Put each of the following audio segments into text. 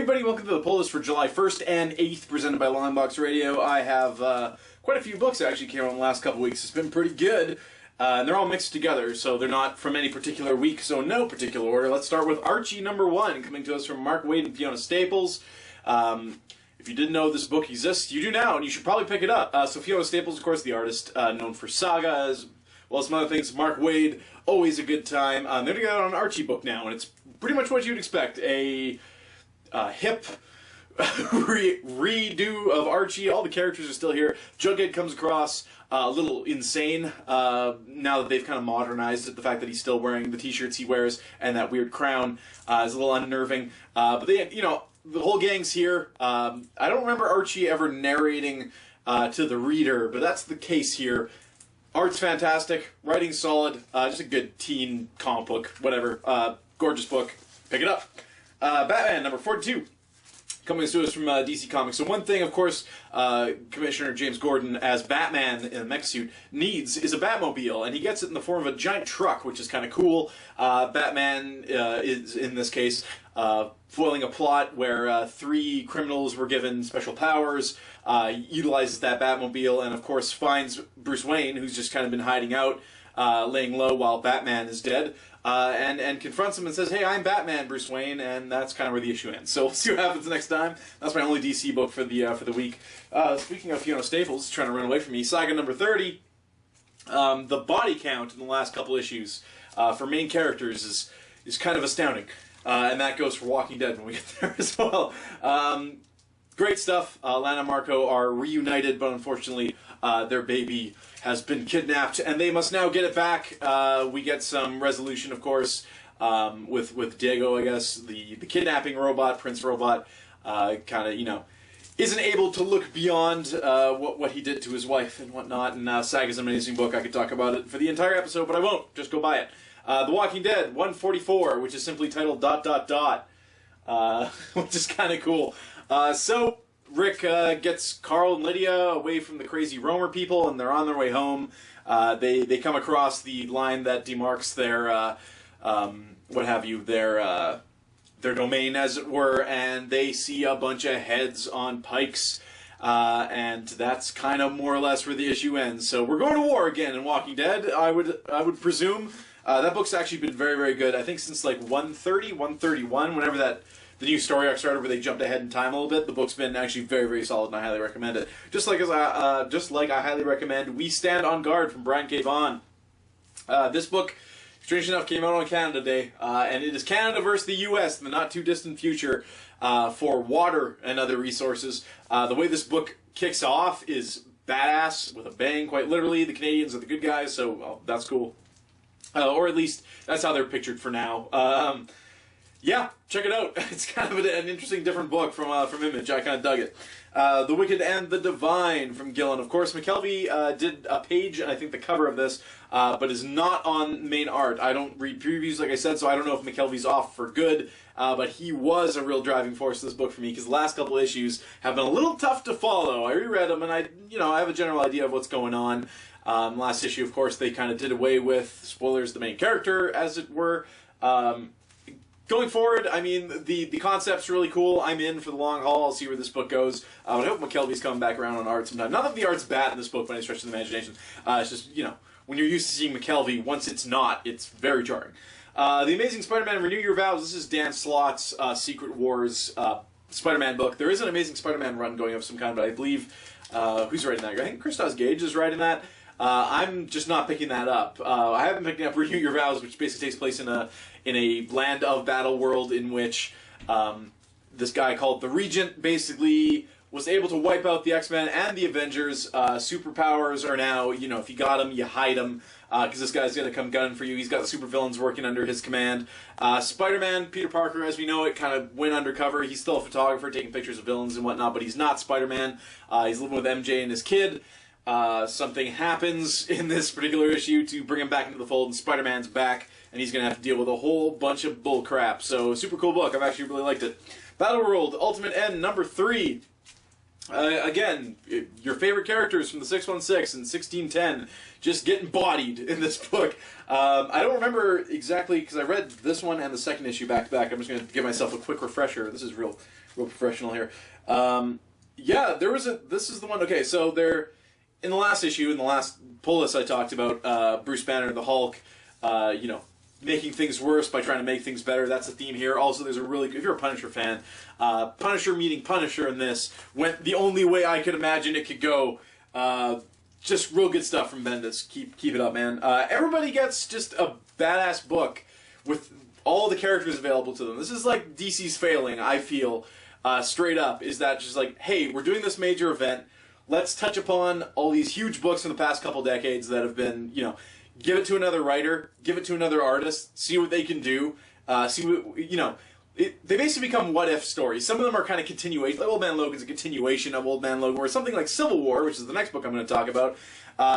Hey everybody, welcome to the pull list for July 1st and 8th, presented by Longbox Radio. I have quite a few books that actually came out in the last couple weeks. It's been pretty good, and they're all mixed together, so they're not from any particular week, so no particular order. Let's start with Archie #1, coming to us from Mark Waid and Fiona Staples. If you didn't know this book exists, you do now, and you should probably pick it up. So Fiona Staples, of course, the artist, known for Saga, as well as some other things. Mark Waid, always a good time. They're together on an Archie book now, and it's pretty much what you'd expect. A hip redo of Archie. All the characters are still here. Jughead comes across a little insane now that they've kind of modernized it. The fact that he's still wearing the t-shirts he wears and that weird crown is a little unnerving. But they, you know, the whole gang's here. I don't remember Archie ever narrating to the reader, but that's the case here. Art's fantastic, writing's solid, just a good teen comic book, whatever. Gorgeous book. Pick it up. Batman #42, coming to us from DC Comics. So one thing, of course, Commissioner James Gordon, as Batman in a mech suit, needs is a Batmobile, and he gets it in the form of a giant truck, which is kind of cool. Batman is, in this case, foiling a plot where 3 criminals were given special powers, utilizes that Batmobile, and of course finds Bruce Wayne, who's just kind of been hiding out, laying low while Batman is dead, and confronts him and says, "Hey, I'm Batman, Bruce Wayne," and that's kind of where the issue ends. So we'll see what happens next time. That's my only DC book for the week. Speaking of Fiona Staples, trying to run away from me, Saga #30. The body count in the last couple issues for main characters is kind of astounding, and that goes for Walking Dead when we get there as well. Great stuff. Lana and Marco are reunited, but unfortunately their baby has been kidnapped, and they must now get it back. We get some resolution, of course, with Diego, I guess, the kidnapping robot, Prince Robot, kind of, you know, isn't able to look beyond what he did to his wife and whatnot. And Saga's an amazing book. I could talk about it for the entire episode, but I won't. Just go buy it. The Walking Dead #144, which is simply titled ... which is kind of cool. So Rick gets Carl and Lydia away from the crazy Roamer people, and they're on their way home. They come across the line that demarks their what have you, their domain, as it were, and they see a bunch of heads on pikes, and that's kind of more or less where the issue ends. So we're going to war again in Walking Dead, I would presume. That book's actually been very, very good. I think since like 130, 131, whenever the new story arc started, where they jumped ahead in time a little bit, the book's been actually very, very solid, and I highly recommend it. Just like I highly recommend We Stand on Guard from Brian K. Vaughan. This book, strange enough, came out on Canada Day, and it is Canada versus the U.S. in the not-too-distant future for water and other resources. The way this book kicks off is badass, with a bang, quite literally. The Canadians are the good guys, so that's cool. Or at least, that's how they're pictured for now. Yeah, check it out. It's kind of an interesting, different book from Image. I kind of dug it. The Wicked and the Divine from Gillen. Of course, McKelvey did a page, and I think the cover of this, but is not on main art. I don't read previews, like I said, so I don't know if McKelvey's off for good, but he was a real driving force in this book for me, because the last couple issues have been a little tough to follow. I reread them, and I have a general idea of what's going on. Last issue, of course, they kind of did away with, spoilers, the main character, as it were. Going forward, I mean, the concept's really cool. I'm in for the long haul. I'll see where this book goes. I hope McKelvey's coming back around on art sometime. Not that the art's bad in this book by any stretch of the imagination. It's just, you know, when you're used to seeing McKelvey, once it's not, it's very jarring. The Amazing Spider-Man Renew Your Vows. This is Dan Slott's Secret Wars Spider-Man book. There is an Amazing Spider-Man run going of some kind, but I believe, who's writing that? I think Christos Gage is writing that. I'm just not picking that up. I haven't picked up Renew Your Vows, which basically takes place in a land of Battleworld, in which this guy called the Regent basically was able to wipe out the X-Men and the Avengers. Superpowers are now, you know, if you got them, you hide them, because this guy's going to come gunning for you. He's got the supervillains working under his command. Spider-Man, Peter Parker, as we know it, kind of went undercover. He's still a photographer, taking pictures of villains and whatnot, but he's not Spider-Man. He's living with MJ and his kid. Something happens in this particular issue to bring him back into the fold, and Spider-Man's back, and he's going to have to deal with a whole bunch of bull crap. So, super cool book. I've actually really liked it. Battleworld Ultimate End #3. Again, your favorite characters from the 616 and 1610 just getting bodied in this book. I don't remember exactly, because I read this one and the second issue back to back. I'm just going to give myself a quick refresher. This is real professional here. Yeah, this is the one. Okay, so in the last issue, in the last pull list I talked about, Bruce Banner, the Hulk, making things worse by trying to make things better. That's the theme here. Also, there's a really good, if you're a Punisher fan, Punisher meeting Punisher in this went the only way I could imagine it could go. Just real good stuff from Bendis. Keep it up, man. Everybody gets just a badass book with all the characters available to them. This is like DC's failing, I feel, straight up, is that just like, hey, we're doing this major event. Let's touch upon all these huge books from the past couple decades that have been, give it to another writer, give it to another artist, see what they can do, see what, they basically become what-if stories. Some of them are kind of continuation. Like Old Man Logan's a continuation of Old Man Logan, or something like Civil War, which is the next book I'm going to talk about,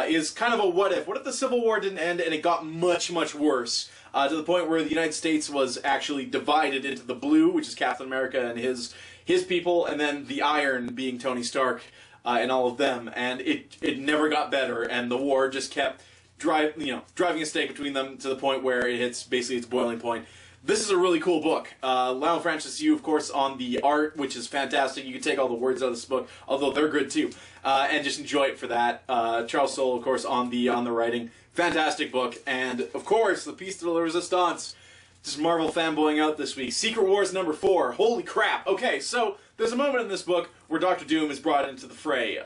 is kind of a what-if. What if the Civil War didn't end and it got much, much worse, to the point where the United States was actually divided into the blue, which is Captain America and his people, and then the iron being Tony Stark and all of them, and it never got better, and the war just kept driving a stake between them to the point where it hits basically its boiling point. This is a really cool book. Lionel Francis Yu, of course, on the art, which is fantastic. You can take all the words out of this book, although they're good too, and just enjoy it for that. Charles Soule, of course, on the writing. Fantastic book, and of course, the piece de la resistance. Just Marvel fanboying out this week. Secret Wars #4. Holy crap! Okay, so there's a moment in this book where Doctor Doom is brought into the fray.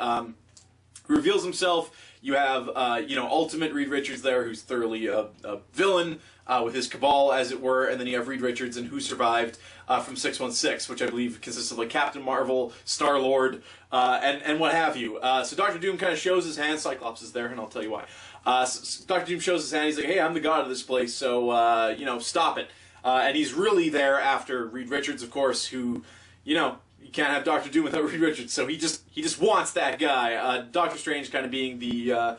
Reveals himself. You have, Ultimate Reed Richards there, who's thoroughly a villain with his cabal, as it were, and then you have Reed Richards and Who Survived from 616, which I believe consists of like Captain Marvel, Star-Lord, and what have you. So Doctor Doom kind of shows his hand. Cyclops is there, and I'll tell you why. Doctor Doom shows his hand. He's like, hey, I'm the god of this place, so, stop it. And he's really there after Reed Richards, of course, who, you can't have Doctor Doom without Reed Richards, so he just wants that guy. Doctor Strange kind of being the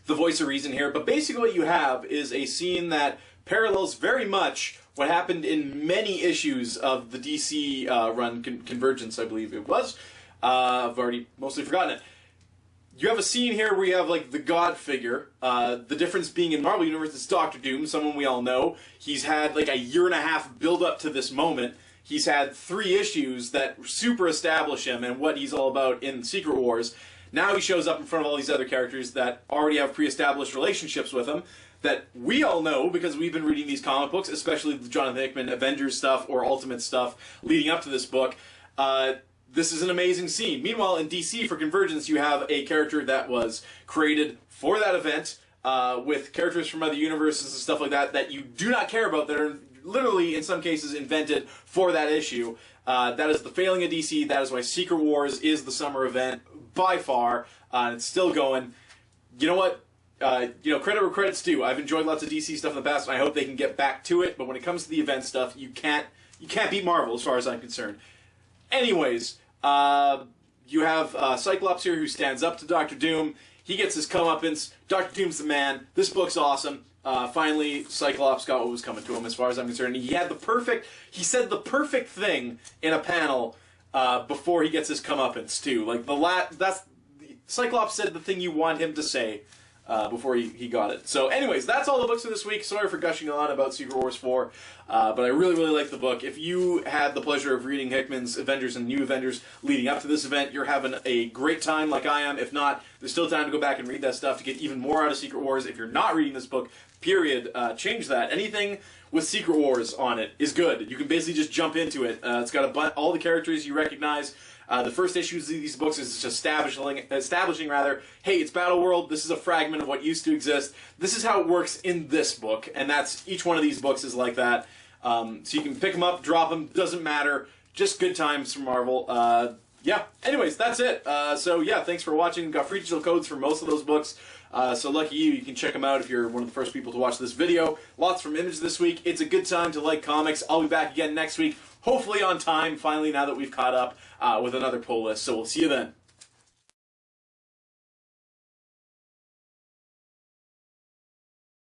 voice of reason here. But basically what you have is a scene that parallels very much what happened in many issues of the DC run Convergence, I believe it was. I've already mostly forgotten it. You have a scene here where you have like the God figure. The difference being in Marvel Universe, it's Doctor Doom, someone we all know. He's had like a year and a half build up to this moment. He's had 3 issues that super establish him and what he's all about in Secret Wars. Now he shows up in front of all these other characters that already have pre-established relationships with him that we all know because we've been reading these comic books, especially the Jonathan Hickman Avengers stuff or Ultimate stuff leading up to this book. This is an amazing scene. Meanwhile, in DC for Convergence, you have a character that was created for that event with characters from other universes and stuff like that you do not care about, that are literally, in some cases, invented for that issue. That is the failing of DC. That is why Secret Wars is the summer event, by far. It's still going. You know what? Credit where credit's due. I've enjoyed lots of DC stuff in the past, and I hope they can get back to it. But when it comes to the event stuff, you can't beat Marvel, as far as I'm concerned. Anyways, you have Cyclops here, who stands up to Doctor Doom. He gets his comeuppance. Doctor Doom's the man. This book's awesome. Finally, Cyclops got what was coming to him, as far as I'm concerned. He said the perfect thing in a panel before he gets his comeuppance too. Like Cyclops said the thing you want him to say before he got it. So, anyways, that's all the books for this week. Sorry for gushing on about Secret Wars 4, but I really, really like the book. If you had the pleasure of reading Hickman's Avengers and New Avengers leading up to this event, you're having a great time like I am. If not, there's still time to go back and read that stuff to get even more out of Secret Wars. If you're not reading this book, period, change that. Anything with Secret Wars on it is good. You can basically just jump into it. It's got all the characters you recognize. The first issues of these books is just establishing, hey, it's Battleworld, this is a fragment of what used to exist. This is how it works in this book, and each one of these books is like that. So you can pick them up, drop them, doesn't matter. Just good times from Marvel. Yeah, anyways, that's it. So yeah, thanks for watching. Got free digital codes for most of those books. So lucky you can check them out if you're one of the first people to watch this video. Lots from Image this week. It's a good time to like comics. I'll be back again next week, hopefully on time, finally, now that we've caught up with another pull list. So we'll see you then.